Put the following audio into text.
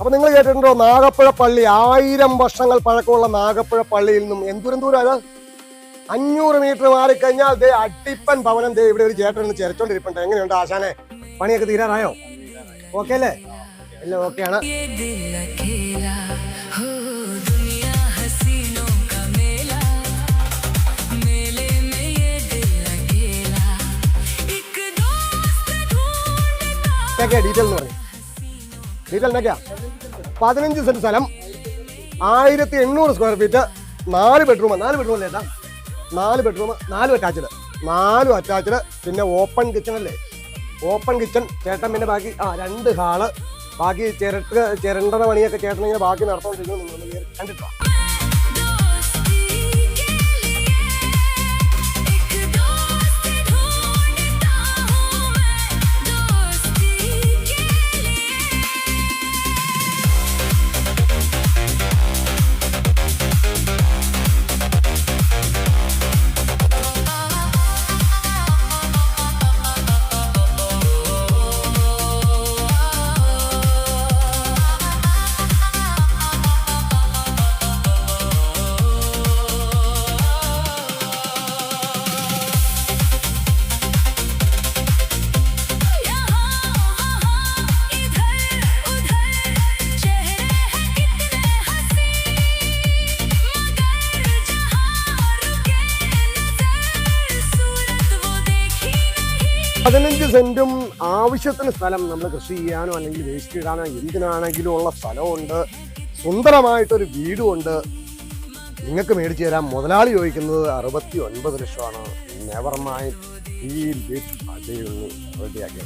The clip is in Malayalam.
അപ്പൊ നിങ്ങൾ കേട്ടിട്ടുണ്ടോ നാഗപ്പുഴ പള്ളി? 1000 വർഷങ്ങൾ പഴക്കമുള്ള നാഗപ്പുഴ പള്ളിയിൽ നിന്നും എന്തോരം ദൂരം അത്? 500 മീറ്റർ മാറിക്കഴിഞ്ഞാൽ ദേ അട്ടിപ്പൻ ഭവനം. ദേ ഇവിടെ ഒരു ചേട്ടൻ ചിരച്ചോണ്ടിരിപ്പുണ്ട്. എങ്ങനെയുണ്ട് ആശാനെ? പണിയൊക്കെ തീരാറായോ? ഓക്കെ അല്ലേ? എല്ലാം ഓക്കെയാണ്. ഡീറ്റെയിൽ എന്ന് പറഞ്ഞു. ഡീറ്റെയിൽ എന്നൊക്കെയാ? 15 സെന്റ് സ്ഥലം, 1800 സ്ക്വയർ ഫീറ്റ്, 4 ബെഡ്റൂം. 4 ബെഡ്റൂം അല്ലേ ഏട്ടാ? 4 ബെഡ്റൂം, 4 അറ്റാച്ച്ഡ്. പിന്നെ ഓപ്പൺ കിച്ചൺ അല്ലേ? ഓപ്പൺ കിച്ചൺ ചേട്ടൻ. പിന്നെ ബാക്കി 2 ഹാള്. ബാക്കി ചിരണ്ടണ പണിയൊക്കെ ചേട്ടൻ ഇങ്ങനെ ബാക്കി നടത്തോണ്ടിരിക്കുന്നു. നിങ്ങൾ കണ്ടിട്ടോ? പതിനഞ്ച് സെന്റും ആവശ്യത്തിന് സ്ഥലം നമ്മൾ കൃഷി ചെയ്യാനോ അല്ലെങ്കിൽ വേസ്റ്റ് ഇടാനോ എന്തിനാണെങ്കിലും ഉള്ള സ്ഥലമുണ്ട്. സുന്ദരമായിട്ടൊരു വീടുമുണ്ട്. നിങ്ങൾക്ക് മേടിച്ചു തരാം. മുതലാളി ചോദിക്കുന്നത് 69 ലക്ഷമാണ്. നെവർ മൈൻഡ്, ഡീൽ വിത്ത് റെഡിയാക്കി.